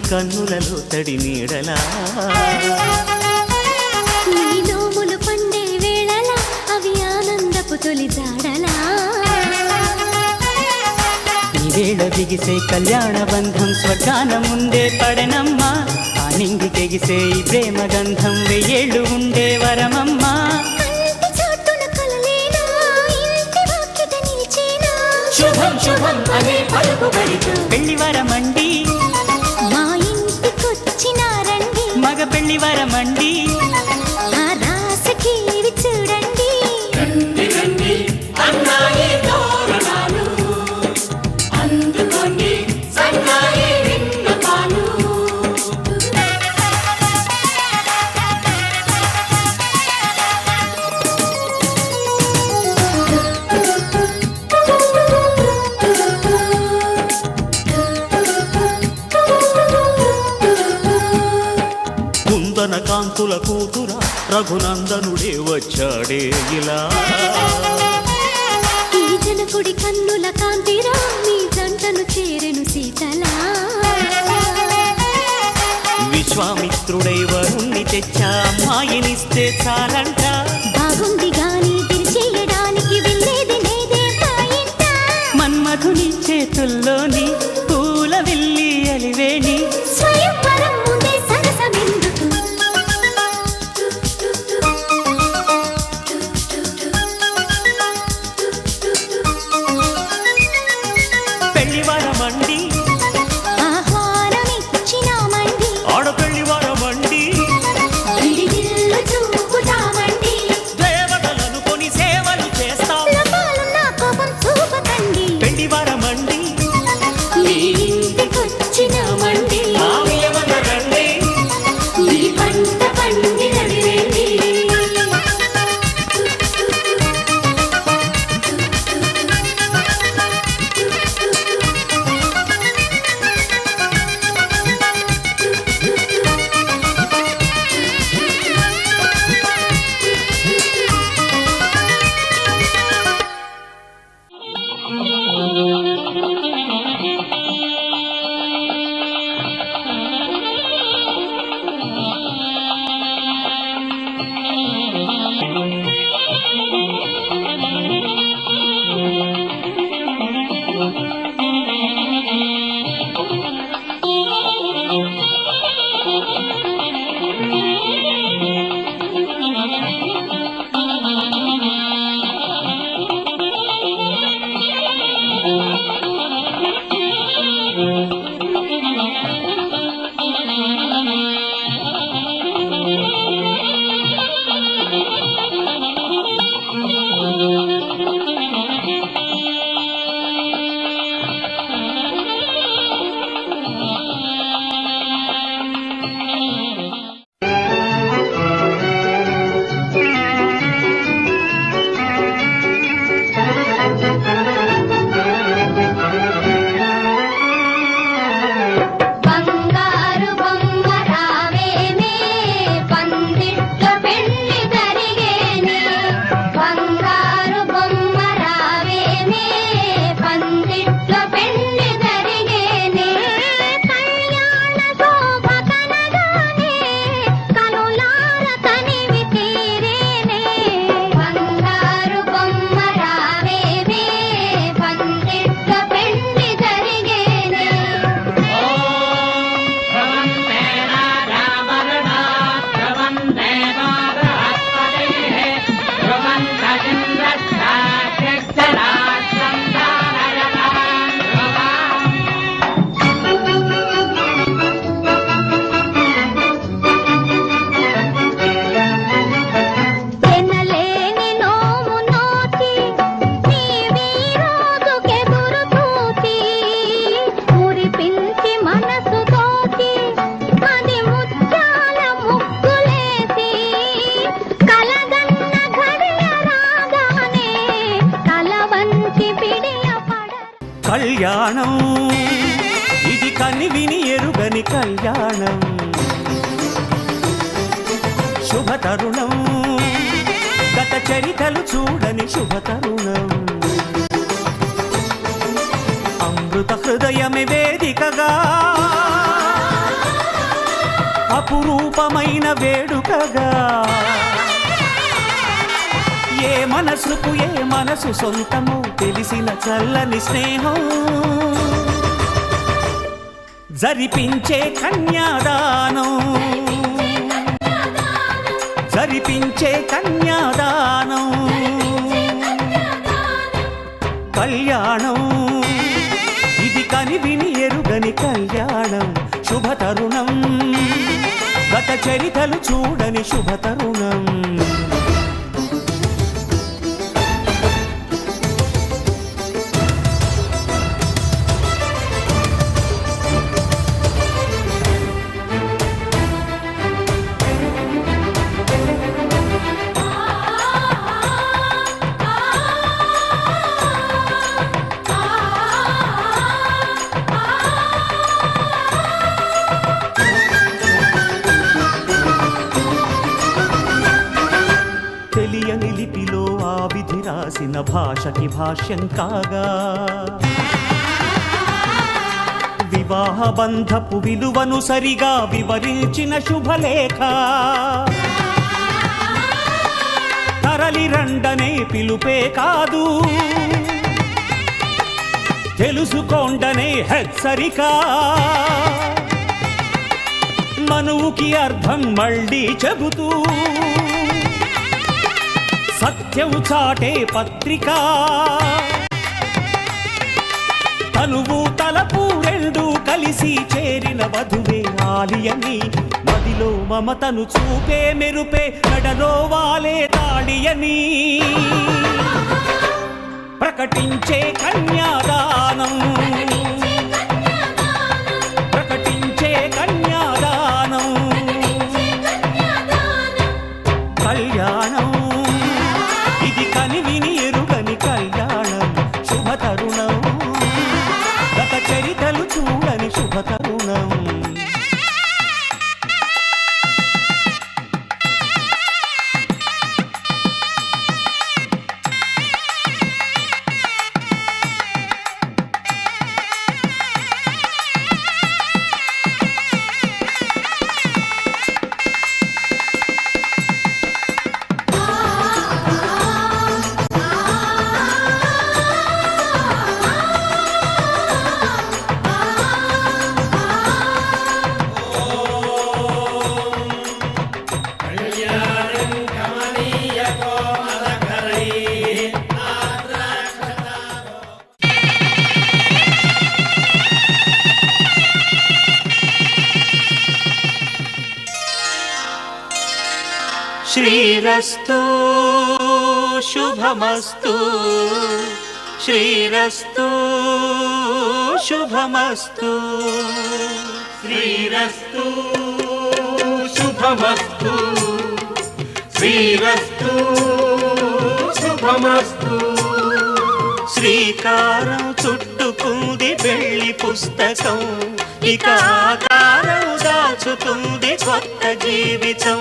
కన్నులలో తడి నీడలా నీ నోములు పండే వేళలా అవి ఆనందపు తొలి జాడలా ఈ వేళ బిగిసే కళ్యాణ బంధం స్వర్గాన ముందే పడనమ్మా ఆ నింగికెగిసే ఈ ప్రేమ గంధం వెయ్యేళ్ళు ఉండే వరమమ్మా శుభం శుభం అనే పలుకుబడితో పెళ్లి వరమండి మా ఇంటికొచ్చినారండి మగ పెళ్లి వరమండి ఆ రాసకి చూడండి రండి రండి అన్నాయి తోరణాలు అందుకోండి సన్నాయి విన్నపాలు కుందన కాంతుల కూతురా రఘునందనుడే వచ్చాడే ఇలా ఈ జనకుడి కన్నుల కాంతిరా మీ జంటను చేరెను సీతలా విశ్వామిత్రుడై వరుణ్ణి తెచ్చా అమ్మాయినిస్తే చాలంట బాగుంది గాని తిరిచేయడానికి వెళ్ళేది లేదే మా ఇంట మన్మధుని చేతుల్లోని పూల విల్లి అలివేణి స్వయంవరం ముందే సరసమెందుకు పెళ్లి వరమండి ఆహ్వానమిచ్చినామండి ఆడపెళ్లి వరమండి విడిదిల్లు చూపుతామండి దేవతలను కొని సేవలు చేస్తాం లోపాలున్న కోపం చూపకండి పెళ్లి వరమండి మీ ఇంటికొచ్చినామండి మామయ్యవనరండి మీ పంట పండినది రండి కళ్యాణం ఇది కని విని ఎరుగని కళ్యాణం శుభతరుణం గత చరితలు చూడని శుభతరుణం అమృత హృదయమే వేదికగా అపురూపమైన వేడుకగా ఏ మనసు సొంతమో తెలిసిన చల్లని స్నేహం జరిపించే కన్యాదానం కళ్యాణం ఇది కనివిని ఎరుగని కళ్యాణం శుభతరుణం గత చరితలు చూడని శుభతరుణం తెలియని లిపిలో ఆ విధి రాసిన భాషకి భాష్యం కాగా వివాహ బంధపు విలువను సరిగా వివరించిన శుభలేఖ తరలి రండనే పిలుపే కాదు తెలుసుకోండనే హెచ్చరిక మనువుకి అర్థం మళ్ళీ చెబుతూ సత్యం చాటే పత్రిక తనువు తలపు రెండు కలిసి చేరిన వధువే ఆలియని మదిలో మమతను చూపే మెరుపే నడలో వాలే తాళియని ప్రకటించే కన్యాదానం కళ్యాణం ఇది కనివిని ఎరుగని కళ్యాణం శుభతరుణం గత చరితలు చూడని శుభతరుణం శ్రీరస్తు శుభమస్తు శ్రీరస్తు శుభమస్తు శ్రీరస్తు శుభమస్తు శ్రీరస్తు శుభమస్తు శ్రీకారం చుట్టుకుంది పెళ్లి పుస్తకం ఇక ఆకారం దాచుతుంది కొత్త జీవితం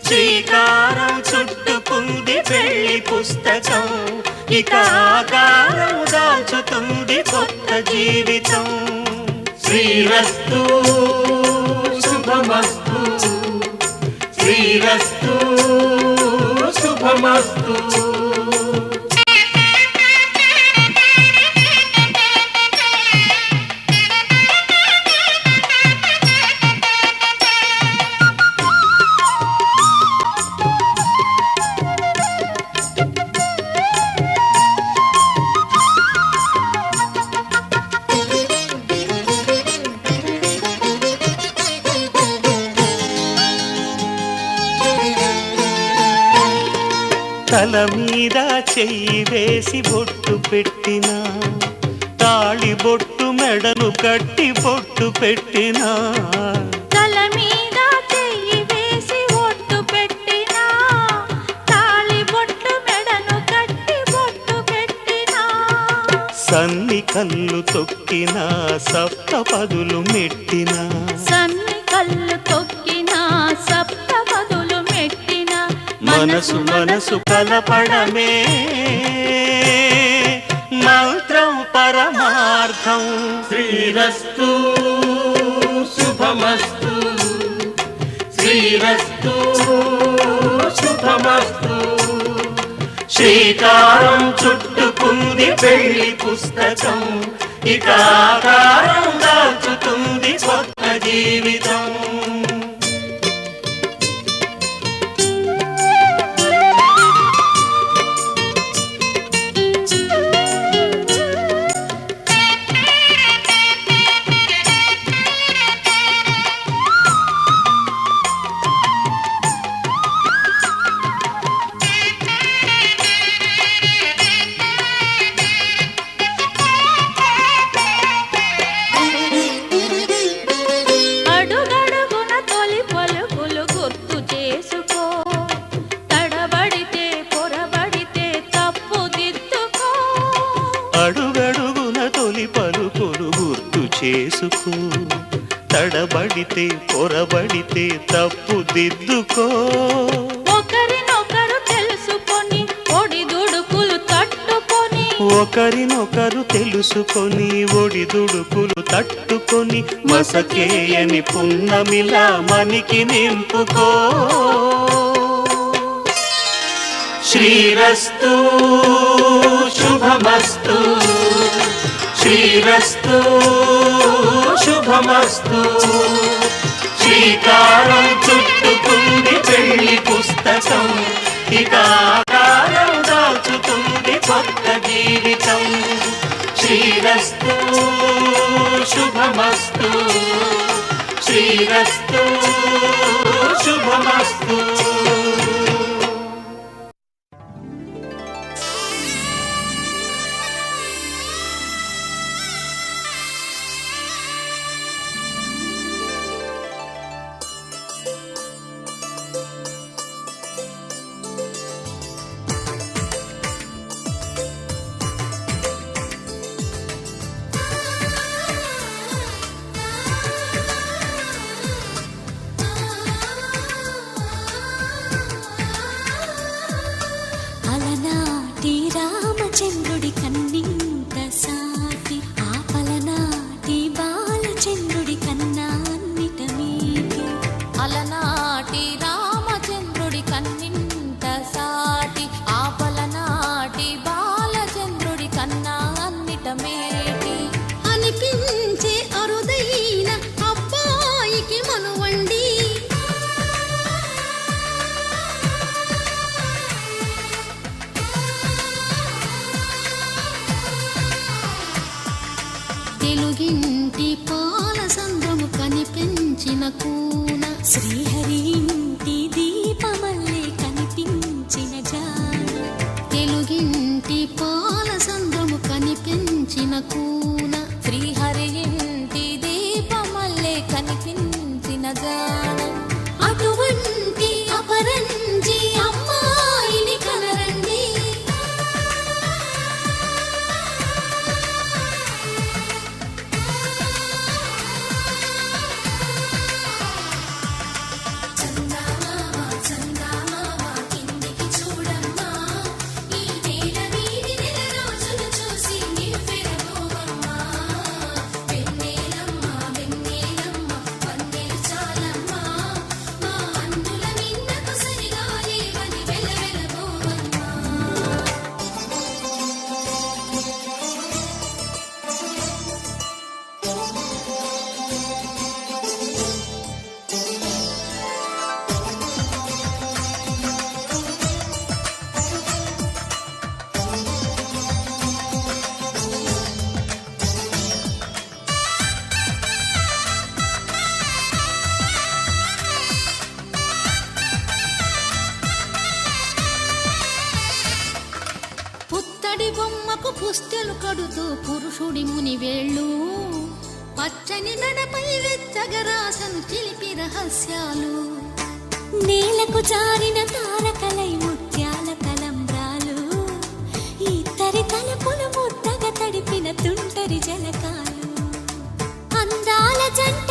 శ్రీకారం చుట్టుకుంది పెళ్లి పుస్తకం ఇక ఆకారం దాచుతుంది కొత్త జీవితం శ్రీరస్తు శుభమస్తు శ్రీరస్తు శుభమస్తు తల మీద చెయ్యి వేసి బొట్టు పెట్టినా తాళి బొట్టు మెడను కట్టి బొట్టు పెట్టినా తల మీద చెయ్యి వేసి బొట్టు పెట్టినా తాళి బొట్టు మెడను కట్టి బొట్టు పెట్టినా సన్ని కళ్ళు తొక్కినా సప్తపదులు మెట్టినా సన్ని కళ్ళు తొక్కినా సప్తపదులు మెట్టినా మనసు మనసు కలపడమే మంత్రం పరమార్థం శ్రీరస్తు శుభమస్తు శ్రీరస్తు శుభమస్తు. శ్రీకారం చుట్టుకుంది పెళ్లి పుస్తకం, ఇక ఆకారం దాల్చుతుంది కొత్త జీవితం. అడుగడుగున తొలి పలుకులు గుర్తు చేసుకో, తడబడితే పొరబడితే తప్పు దిద్దుకో. ఒకరినొకరు తెలుసుకొని ఒడిదుడుకులు తట్టుకొని, ఒకరినొకరు తెలుసుకొని ఒడిదుడుకులు తట్టుకొని, మసకేయని పున్నమిలా మనికి నింపుకో. శ్రీరస్తు శుభమస్తు. శ్రీరస్తు శుభమస్తు. శ్రీకారం చుట్టుకుంది పెళ్లి పుస్తకం, ఇక ఆకారం దాల్చుతుంది కొత్త జీవితం. శ్రీరస్తు శుభమస్తు. శ్రీరస్తు శుభమస్తు. అలనాటి రామచంద్రుడి కన్నింత సాటి, ఆపలనాటి బాలచంద్రుడి కన్నా అన్నిట మీటి. అలనాటి రామచంద్రుడి కన్నింత సాటి, ఆపలనాటి బాలచంద్రుడి కన్నా అన్నిట మేటి. అనిపించే అరుదైన అబ్బాయికి మనువండి, తెలుగింటి పాల సంద్రము కనిపించిన కూన, శ్రీహరి ఇంటి దీపమల్లే కనిపించిన జాన. తెలుగింటి పాల సంద్రము కనిపించిన కూన, శ్రీహరి ఇంటి దీపమల్లే కనిపించిన జాన. అటువంటి అపరంజి అమ్మాయిని కనరండి. పుత్తడి బొమ్మకు పుస్తెలు కడుతూ పురుషుడి ముని వేళ్ళు, పచ్చని మెడపై వెచ్చగరాసను చిలిపి రహస్యాలు. నేలకు జారిన తారకలై ముత్యాల తలంబ్రాలు, ఇద్దరి తలపులు ముద్దగా తడిపిన తుంటరి జలకాలు. అందాల జంట